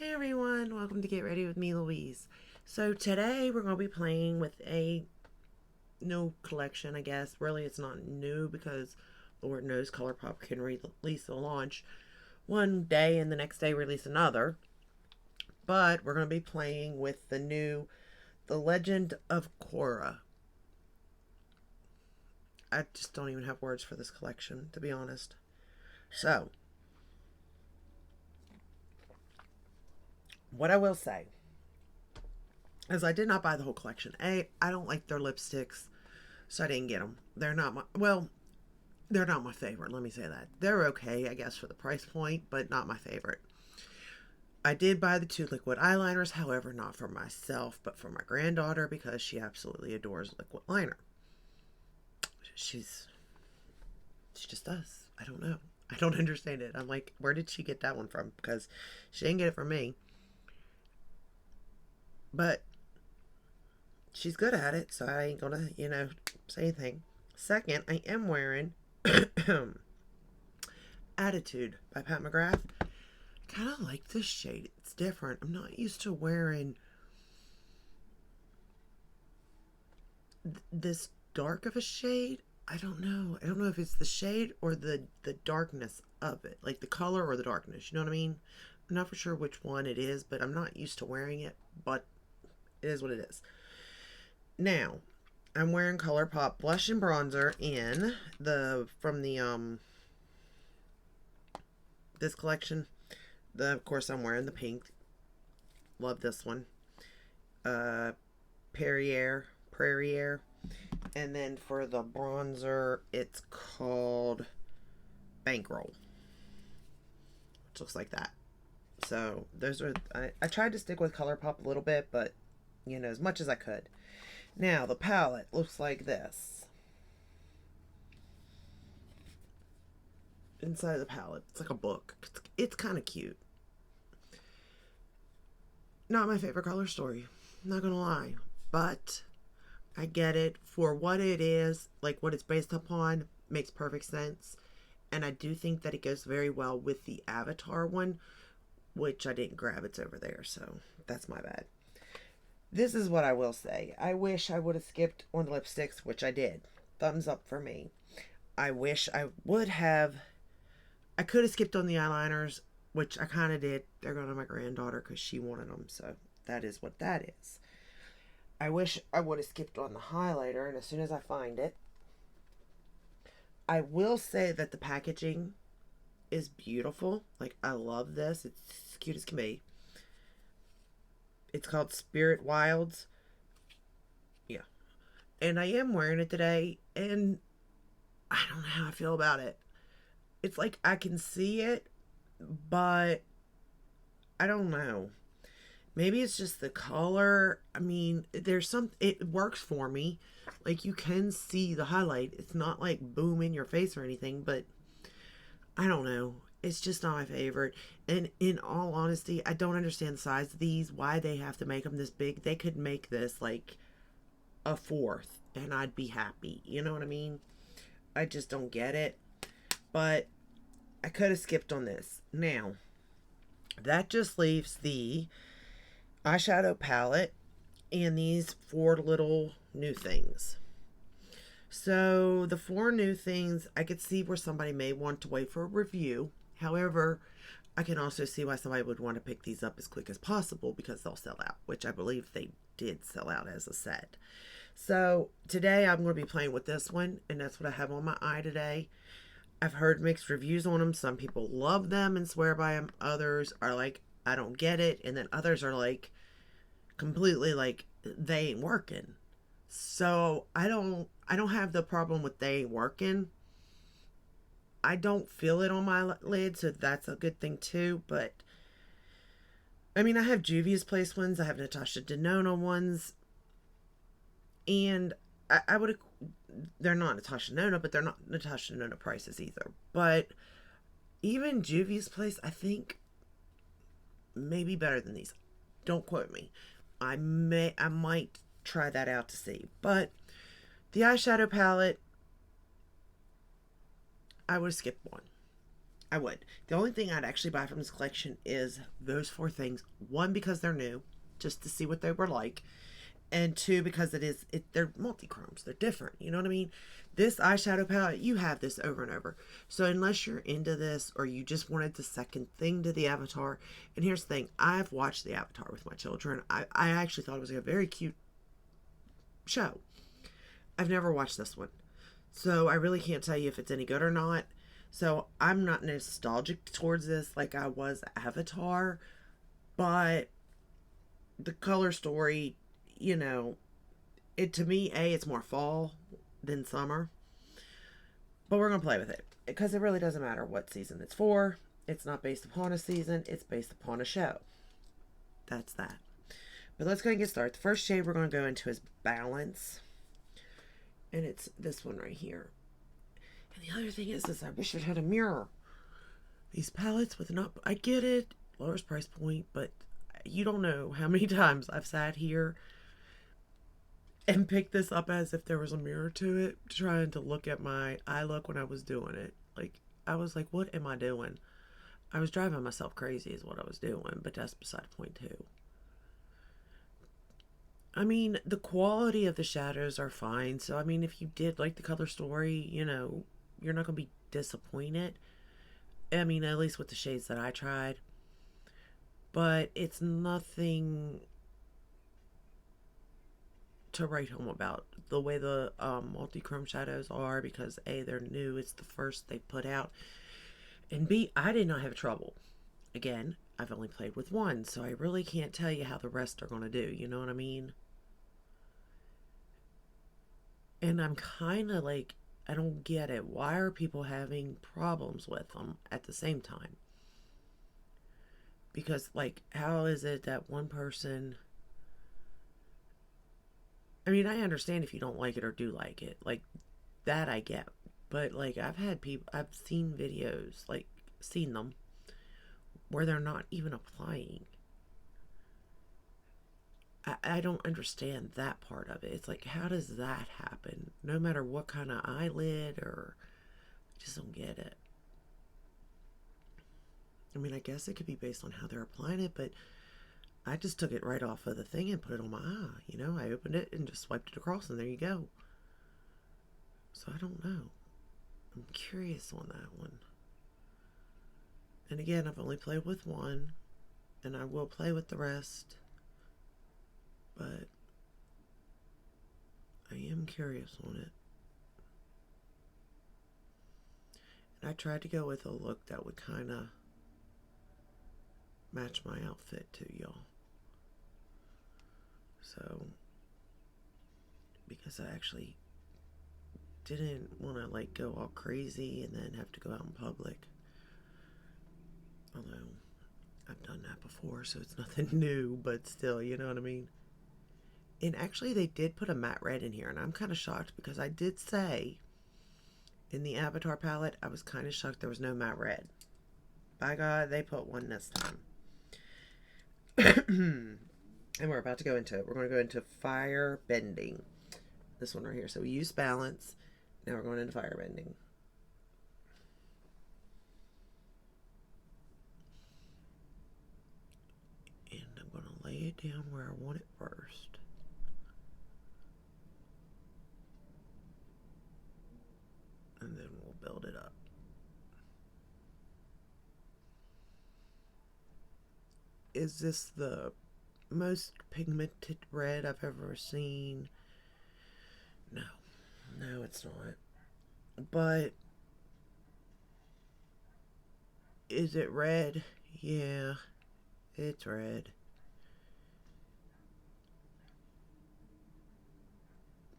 Hey everyone, welcome to Get Ready with me, Louise. So today we're going to be playing with a new collection, I guess. Really, it's not new because Lord knows Colourpop can release a launch one day and the next day release another. But we're going to be playing with The Legend of Korra. I just don't even have words for this collection, to be honest. So, what I will say is I did not buy the whole collection. I don't like their lipsticks, so I didn't get them. They're not my favorite. Let me say that. They're okay, I guess, for the price point, but not my favorite. I did buy the two liquid eyeliners, however, not for myself, but for my granddaughter because she absolutely adores liquid liner. She just does. I don't know. I don't understand it. I'm like, where did she get that one from? Because she didn't get it from me. But she's good at it, so I ain't gonna, say anything. Second, I am wearing Attitude by Pat McGrath. Kind of like this shade. It's different. I'm not used to wearing this dark of a shade. I don't know. I don't know if it's the shade or the darkness of it, like the color or the darkness. You know what I mean? I'm not for sure which one it is, but I'm not used to wearing it. But it is what it is. Now, I'm wearing Colourpop blush and bronzer from the this collection. Of course, I'm wearing the pink. Love this one. Prairie. And then for the bronzer, it's called Bankroll, which looks like that. So those are. I tried to stick with Colourpop a little bit, but as much as I could. Now the palette looks like this. Inside of the palette, it's like a book. It's kind of cute. Not my favorite color story, not gonna lie, but I get it for what it is, like what it's based upon, makes perfect sense. And I do think that it goes very well with the Avatar one, which I didn't grab. It's over there, so that's my bad. This is what I will say. I wish I would have skipped on the lipsticks, which I did. Thumbs up for me. I wish I would have. I could have skipped on the eyeliners, which I kind of did. They're going to my granddaughter because she wanted them, so that is what that is. I wish I would have skipped on the highlighter, and as soon as I find it, I will say that the packaging is beautiful. Like, I love this. It's cute as can be. It's called Spirit Wilds. Yeah. And I am wearing it today, and I don't know how I feel about it. It's like I can see it, but I don't know. Maybe it's just the color. I mean, it works for me. Like, you can see the highlight. It's not like boom in your face or anything, but I don't know. It's just not my favorite. And in all honesty, I don't understand the size of these, why they have to make them this big. They could make this like a fourth and I'd be happy. You know what I mean? I just don't get it. But I could have skipped on this. Now, that just leaves the eyeshadow palette and these 4 little new things. So the 4 new things, I could see where somebody may want to wait for a review. However, I can also see why somebody would want to pick these up as quick as possible because they'll sell out, which I believe they did sell out, as I said. So today I'm going to be playing with this one, and that's what I have on my eye today. I've heard mixed reviews on them. Some people love them and swear by them. Others are like, I don't get it. And then others are like, completely like, they ain't working. So I don't have the problem with they ain't working. I don't feel it on my lid, so that's a good thing too. But I mean, I have Juvia's Place ones, I have Natasha Denona ones, and I would. They're not Natasha Denona, but they're not Natasha Denona prices either. But even Juvia's Place, I think, may be better than these. Don't quote me. I might try that out to see. But the eyeshadow palette, I would skip one. I would. The only thing I'd actually buy from this collection is those four things. One, because they're new, just to see what they were like. And two, because they're multi-chromes. They're different. You know what I mean? This eyeshadow palette, you have this over and over. So unless you're into this or you just wanted the second thing to the Avatar, and here's the thing, I've watched the Avatar with my children. I actually thought it was a very cute show. I've never watched this one. So I really can't tell you if it's any good or not. So I'm not nostalgic towards this like I was Avatar, but the color story, you know, it to me, it's more fall than summer. But we're gonna play with it because it really doesn't matter what season it's for. It's not based upon a season, it's based upon a show. That's that. But let's go and get started. The first shade we're going to go into is Balance. And it's this one right here. And the other thing is I wish it had a mirror. These palettes with not, I get it, lowest price point, but you don't know how many times I've sat here and picked this up as if there was a mirror to it, trying to look at my eye look when I was doing it. Like, I was like, what am I doing? I was driving myself crazy is what I was doing, but that's beside the point too. I mean, the quality of the shadows are fine. So, I mean, if you did like the color story, you know, you're not going to be disappointed. I mean, at least with the shades that I tried. But it's nothing to write home about. The way the multi-chrome shadows are, because A, they're new. It's the first they put out. And B, I did not have trouble. Again, I've only played with one, so I really can't tell you how the rest are going to do. You know what I mean? And I'm kind of like, I don't get it. Why are people having problems with them at the same time? Because, like, how is it that one person. I mean, I understand if you don't like it or do like it. Like, that I get. But, like, I've seen videos, like, seen them, where they're not even applying. I don't understand that part of it. It's like, how does that happen? No matter what kind of eyelid, or I just don't get it. I mean, I guess it could be based on how they're applying it, but I just took it right off of the thing and put it on my eye. You know, I opened it and just swiped it across, and there you go. So I don't know. I'm curious on that one. And again, I've only played with one, and I will play with the rest. But I am curious on it. And I tried to go with a look that would kind of match my outfit too, y'all. So, because I actually didn't want to like go all crazy and then have to go out in public. Although I've done that before, so it's nothing new, but still, you know what I mean? And actually, they did put a matte red in here, and I'm kind of shocked because I did say in the Avatar palette, I was kind of shocked there was no matte red. By God, they put one this time. And we're about to go into it. We're going to go into Fire Bending. This one right here. So we use Balance. Now we're going into Fire Bending. And I'm going to lay it down where I want it first. And then we'll build it up. Is this the most pigmented red I've ever seen? No. No, it's not. But is it red? Yeah, it's red.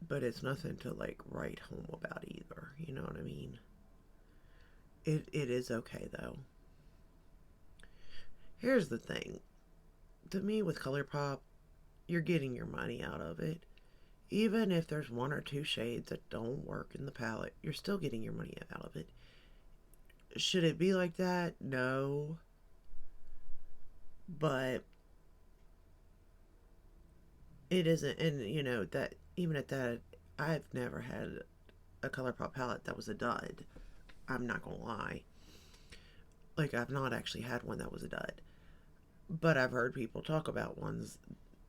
But it's nothing to like write home about either. You know what I mean? It is okay though. Here's the thing. To me, with Colourpop, you're getting your money out of it. Even if there's one or two shades that don't work in the palette, you're still getting your money out of it. Should it be like that? No. But it isn't. And, you know, that even at that, I've never had a Colourpop palette that was a dud. I'm not going to lie. Like, I've not actually had one that was a dud, but I've heard people talk about ones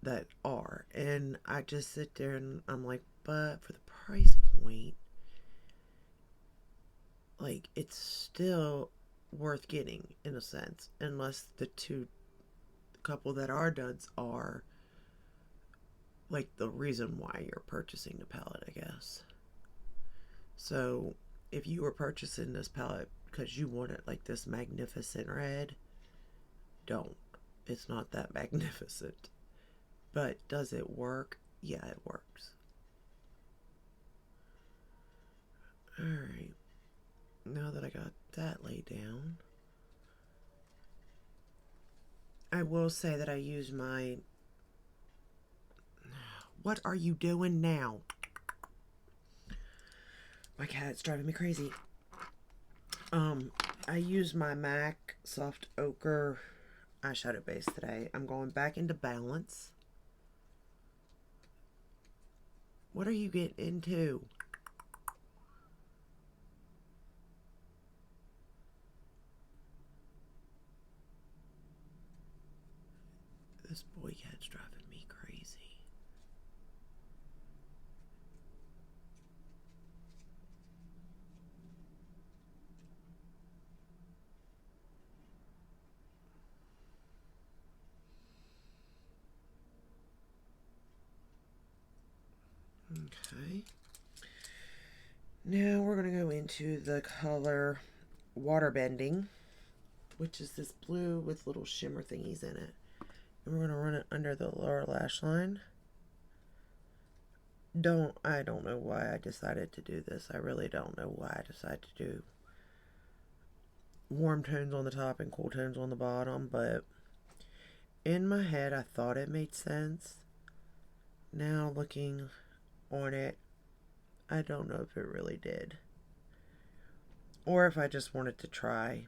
that are. And I just sit there and I'm like, but for the price point, like, it's still worth getting in a sense, unless the two couple that are duds are like the reason why you're purchasing the palette, I guess. So if you were purchasing this palette because you wanted like this magnificent red, don't. It's not that magnificent. But does it work? Yeah, it works. Alright, now that I got that laid down, I will say that I use my... What are you doing now? My cat's driving me crazy. I use my MAC Soft Ochre eyeshadow base today. I'm going back into Balance. What are you getting into? This boy cat's driving me crazy. Okay. Now we're going to go into the color Water Bending, which is this blue with little shimmer thingies in it. And we're going to run it under the lower lash line. I don't know why I decided to do this. I really don't know why I decided to do warm tones on the top and cool tones on the bottom, but in my head I thought it made sense. Now looking on it, I don't know if it really did. Or if I just wanted to try,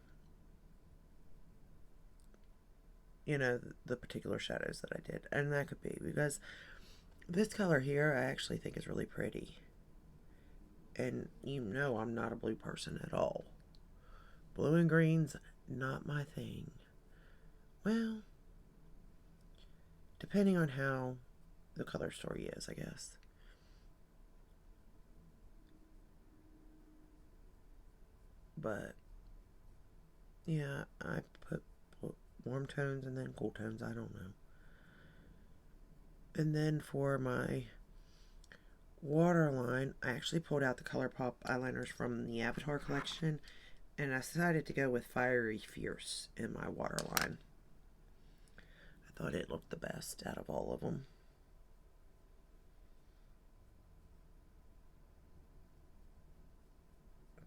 you know, the particular shadows that I did. And that could be because this color here I actually think is really pretty. And you know I'm not a blue person at all. Blue and green's not my thing. Well, depending on how the color story is, I guess. But yeah, I put warm tones and then cool tones. I don't know. And then for my waterline, I actually pulled out the Colourpop eyeliners from the Avatar collection, and I decided to go with Fiery Fierce in my waterline. I thought it looked the best out of all of them.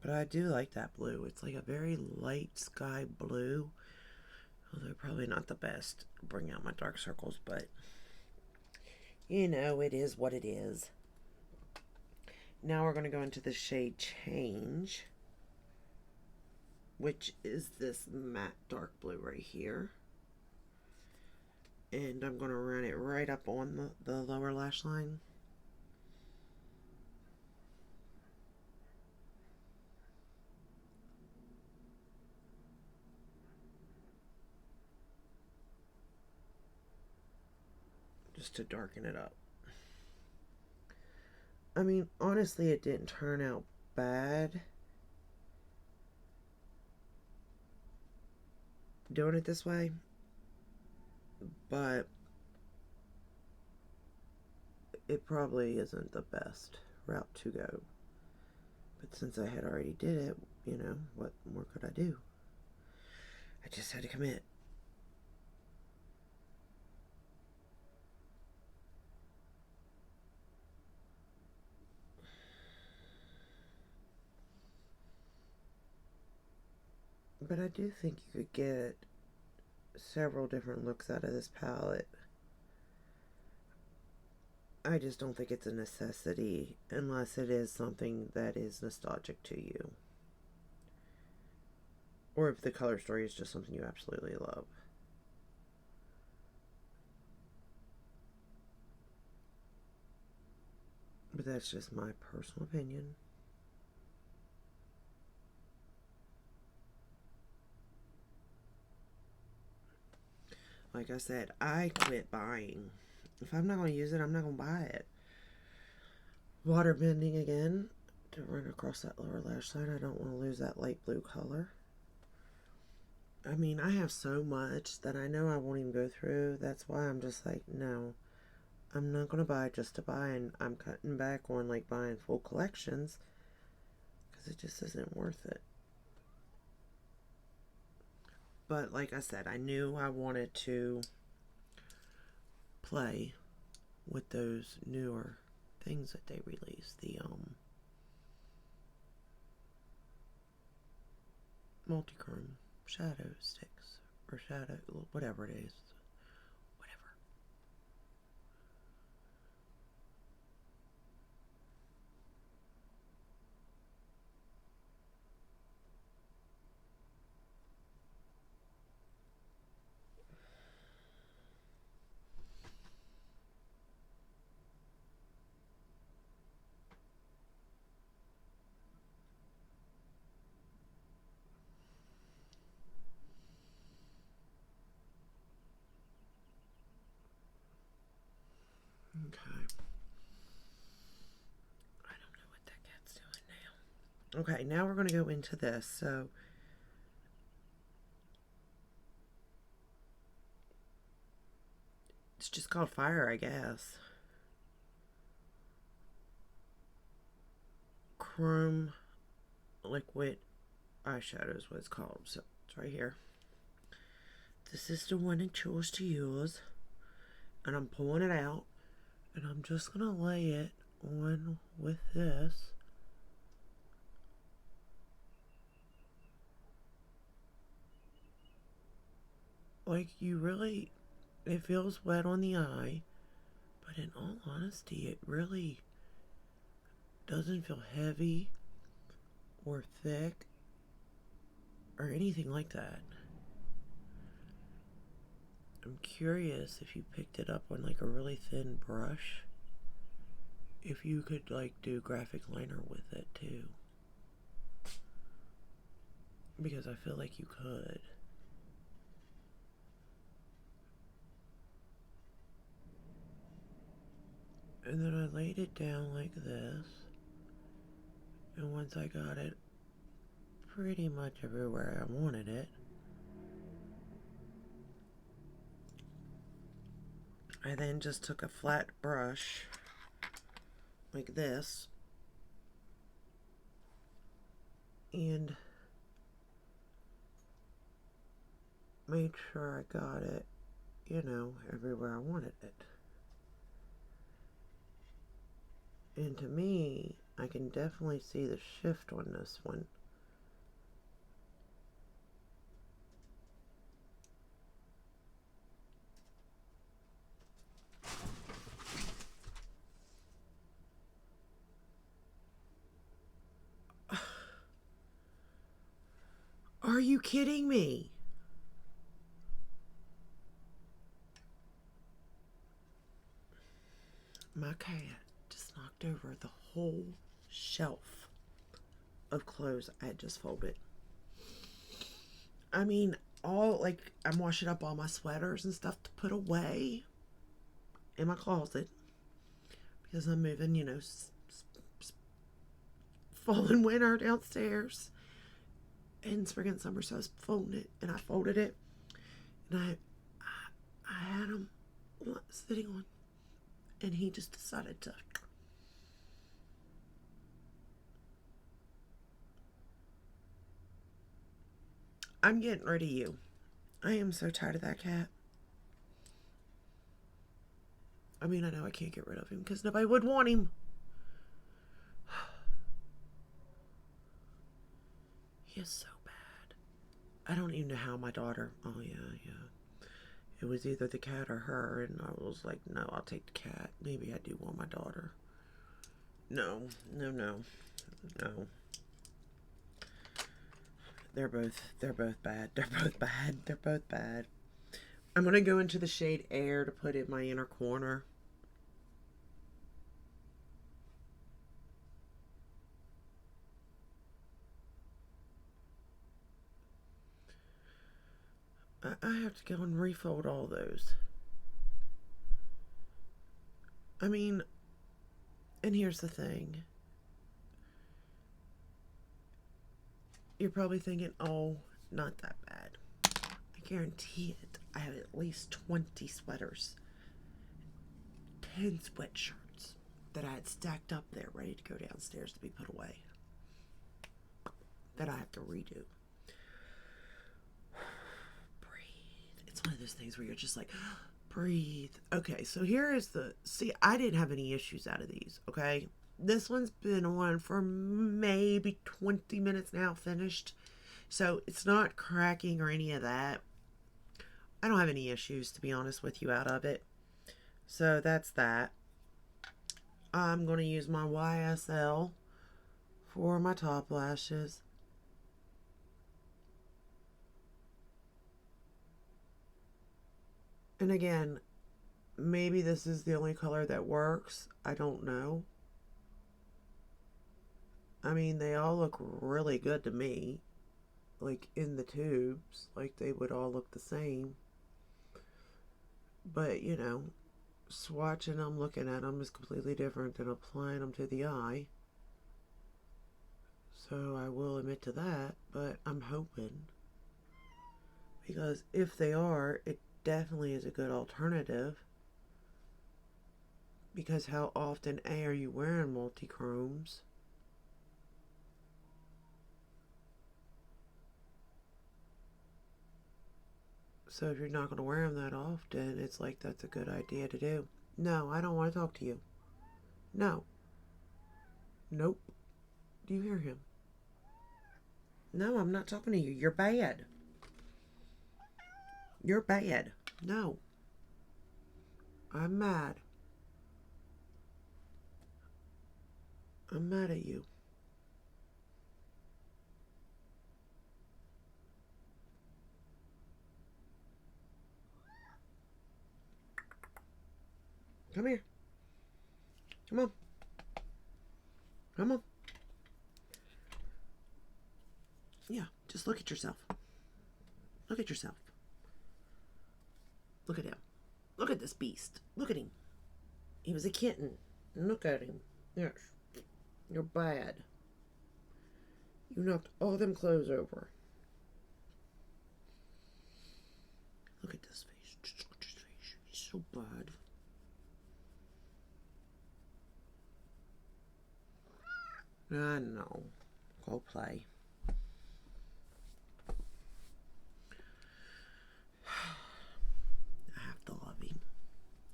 But I do like that blue. It's like a very light sky blue. Although probably not the best to bring out my dark circles, but you know, it is what it is. Now we're going to go into the shade Change, which is this matte dark blue right here. And I'm going to run it right up on the lower lash line. Just to darken it up. I mean, honestly, it didn't turn out bad doing it this way, but it probably isn't the best route to go. But since I had already did it, you know, what more could I do? I just had to commit. But I do think you could get several different looks out of this palette. I just don't think it's a necessity unless it is something that is nostalgic to you. Or if the color story is just something you absolutely love. But that's just my personal opinion. Like I said, I quit buying. If I'm not going to use it, I'm not going to buy it. Water bending again to run across that lower lash line. I don't want to lose that light blue color. I mean, I have so much that I know I won't even go through. That's why I'm just like, no, I'm not going to buy just to buy. And I'm cutting back on like buying full collections because it just isn't worth it. But like I said, I knew I wanted to play with those newer things that they released. The multi-chrome shadow sticks or shadow, whatever it is. Whatever. Okay. I don't know what that cat's doing now. Okay, now we're going to go into this. So it's just called Fire, I guess. Chrome liquid eyeshadow is what it's called. So it's right here. This is the one I chose to use. And I'm pulling it out. And I'm just going to lay it on with this. Like, you really, it feels wet on the eye. But in all honesty, it really doesn't feel heavy or thick or anything like that. I'm curious if you picked it up on like a really thin brush, if you could like do graphic liner with it too. Because I feel like you could. And then I laid it down like this. And once I got it pretty much everywhere I wanted it, I then just took a flat brush like this and made sure I got it, you know, everywhere I wanted it. And to me, I can definitely see the shift on this one. Are you kidding me? My cat just knocked over the whole shelf of clothes I had just folded. I mean, all like I'm washing up all my sweaters and stuff to put away in my closet because I'm moving, you know, fall and winter downstairs in spring and summer. So I was folding it and I folded it and I had him sitting on, and he just decided to. I'm getting rid of you. I am so tired of that cat. I mean, I know I can't get rid of him because nobody would want him. He is so bad. I don't even know how my daughter. Oh, yeah. It was either the cat or her, and I was like, no, I'll take the cat. Maybe I do want my daughter. No. They're both bad. They're both bad. I'm gonna go into the shade Air to put in my inner corner. I have to go and refold all those. I mean, and here's the thing. You're probably thinking, oh, not that bad. I guarantee it. I have at least 20 sweaters, 10 sweatshirts that I had stacked up there ready to go downstairs to be put away that I have to redo. Breathe. It's one of those things where you're just like, breathe. Okay, so here is see, I didn't have any issues out of these, okay? This one's been on for maybe 20 minutes now, finished. So it's not cracking or any of that. I don't have any issues, to be honest with you, out of it. So that's that. I'm going to use my YSL for my top lashes. And again, maybe this is the only color that works. I don't know. I mean, they all look really good to me. Like in the tubes, like they would all look the same. But, you know, swatching them, looking at them is completely different than applying them to the eye. So I will admit to that, but I'm hoping. Because if they are, it definitely is a good alternative. Because how often, A, are you wearing multi-chromes? So if you're not going to wear them that often, it's like that's a good idea to do. No, I don't want to talk to you. No. Nope. Do you hear him? No, I'm not talking to you. You're bad. You're bad. No. I'm mad. I'm mad at you. Come here. Come on. Come on. Yeah, just look at yourself. Look at yourself. Look at him. Look at this beast. Look at him. He was a kitten. Look at him. Yes. You're bad. You knocked all them clothes over. Look at this face. Just look at his face. He's so bad. I know. Go play. I have to love him.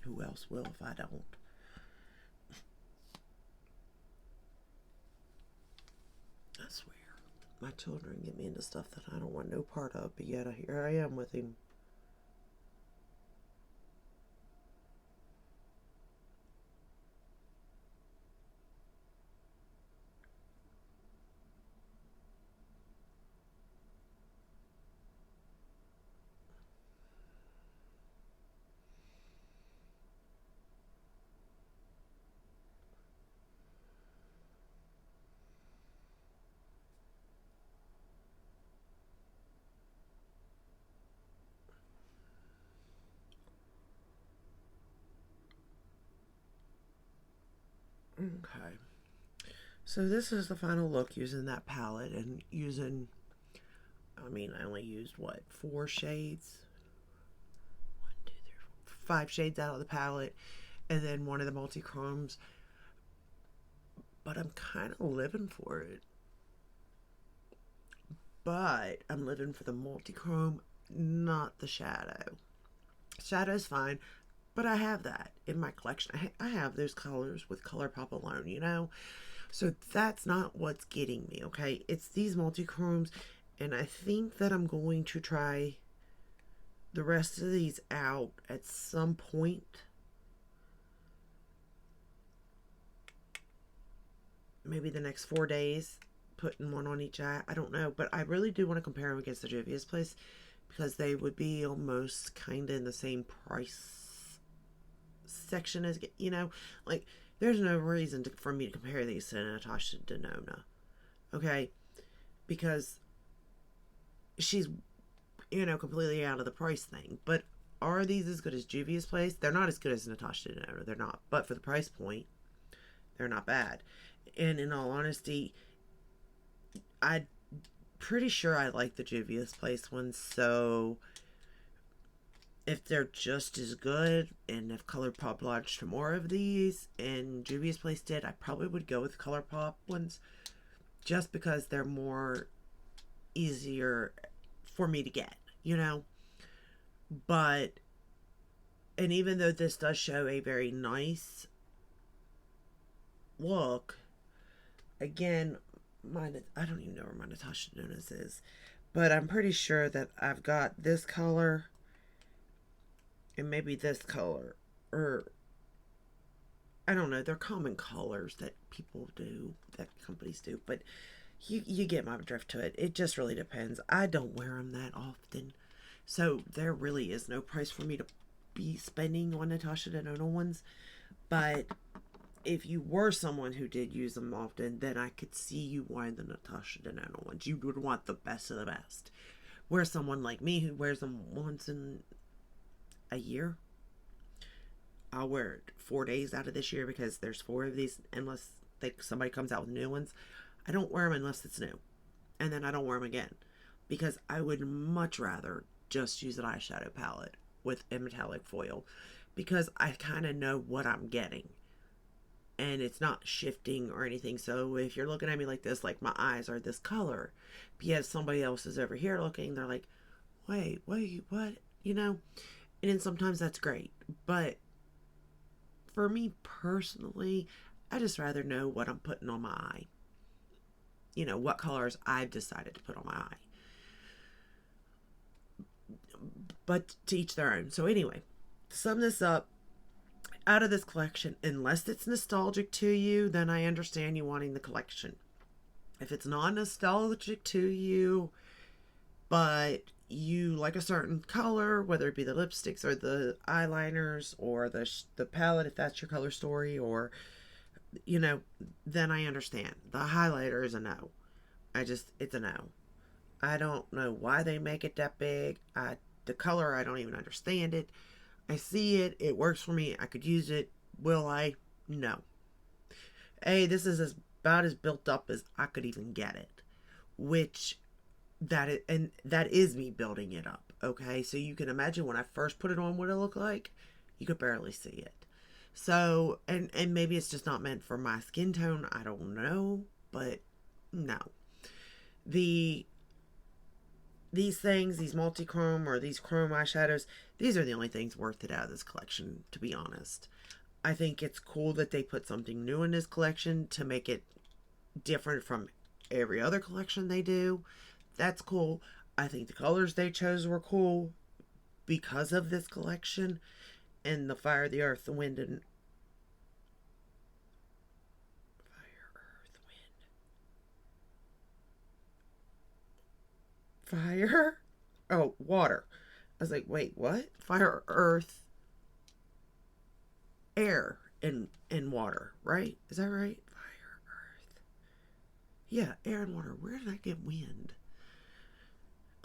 Who else will if I don't? I swear. My children get me into stuff that I don't want no part of, but yet here I am with him. Okay. So this is the final look using that palette and using, I mean, I only used, what, 4 shades? 1, 2, 3, 4, 5 shades out of the palette, and then one of the multi-chromes. But I'm kind of living for it. But I'm living for the multi-chrome, not the shadow. Shadow's fine, but I have that in my collection. I have those colors with Colourpop alone, you know? So that's not what's getting me, okay? It's these multi-chromes, and I think that I'm going to try the rest of these out at some point. Maybe the next 4 days, putting one on each eye. I don't know, but I really do want to compare them against the Juvia's Place because they would be almost kind of in the same price section as, you know, like there's no reason for me to compare these to Natasha Denona, okay? Because she's completely out of the price thing. But are these as good as Juvia's Place? They're not as good as Natasha Denona. They're not. But for the price point, they're not bad. And in all honesty, I'm pretty sure I like the Juvia's Place ones. So if they're just as good, and if Colourpop launched more of these, and Juvia's Place did, I probably would go with Colourpop ones, just because they're more easier for me to get, But, and even though this does show a very nice look, again, I don't even know where my Natasha Denona is, but I'm pretty sure that I've got this color and maybe this color, or I don't know. They're common colors that people do, that companies do, but you get my drift to it. It just really depends. I don't wear them that often, so there really is no price for me to be spending on Natasha Denona ones. But if you were someone who did use them often, then I could see you wearing the Natasha Denona ones. You would want the best of the best. Where someone like me who wears them once in a year, I'll wear it 4 days out of this year because there's 4 of these, unless somebody comes out with new ones. I don't wear them unless it's new, and then I don't wear them again, because I would much rather just use an eyeshadow palette with a metallic foil, because I kind of know what I'm getting, and it's not shifting or anything. So if you're looking at me like this, like my eyes are this color, but yet somebody else is over here looking, they're like, wait, what? And then sometimes that's great, but for me personally, I just rather know what I'm putting on my eye. What colors I've decided to put on my eye. But to each their own. So anyway, to sum this up, out of this collection, unless it's nostalgic to you, then I understand you wanting the collection. If it's not nostalgic to you, but you like a certain color, whether it be the lipsticks or the eyeliners or the palette, if that's your color story, or then I understand. The highlighter is a no. It's a no. I don't know why they make it that big. The color, I don't even understand it. I see it. It works for me. I could use it. Will I? No. This is about as built up as I could even get it. That is me building it up. Okay, so you can imagine when I first put it on what it looked like. You could barely see it. So, and maybe it's just not meant for my skin tone. I don't know, but no. These things, these multi-chrome or these chrome eyeshadows, these are the only things worth it out of this collection, to be honest. I think it's cool that they put something new in this collection to make it different from every other collection they do. That's cool. I think the colors they chose were cool because of this collection. And the fire, the earth, the wind, and fire? Oh, water. I was like, wait, what? Fire, earth, air, and water, right? Is that right? Fire, earth. Yeah, air and water. Where did I get wind?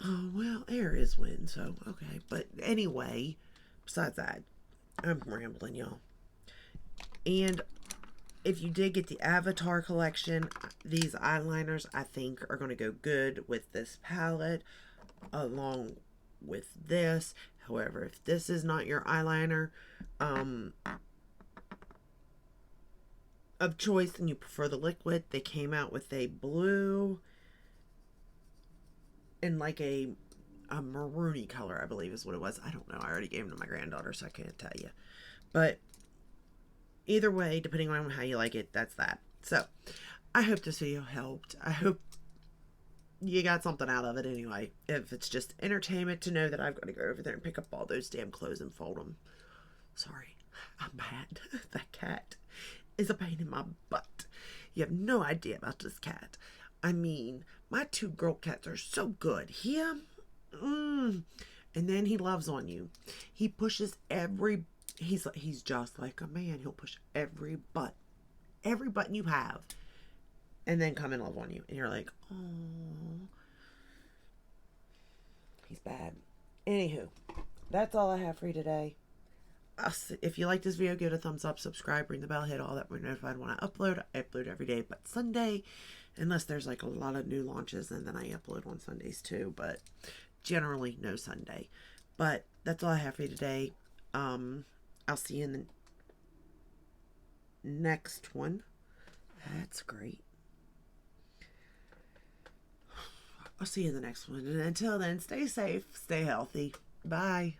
Oh, well, air is wind, so okay. But anyway, besides that, I'm rambling, y'all. And if you did get the Avatar collection, these eyeliners I think are going to go good with this palette along with this. However, if this is not your eyeliner of choice and you prefer the liquid, they came out with a blue and like a maroony color, I believe is what it was. I don't know. I already gave them to my granddaughter, so I can't tell you. But either way, depending on how you like it, that's that. So, I hope this video helped. I hope you got something out of it anyway. If it's just entertainment to know that I've got to go over there and pick up all those damn clothes and fold them. Sorry, I'm bad. That cat is a pain in my butt. You have no idea about this cat. I mean, my 2 girl cats are so good. Him, and then he loves on you. He pushes he's just like a man. He'll push every button you have, and then come and love on you. And you're like, oh. He's bad. Anywho, that's all I have for you today. If you like this video, give it a thumbs up, subscribe, ring the bell, hit all that. We're notified when I upload. I upload every day but Sunday, unless there's like a lot of new launches, and then I upload on Sundays too, but generally no Sunday. But that's all I have for you today. I'll see you in the next one. That's great. I'll see you in the next one. And until then, stay safe, stay healthy. Bye.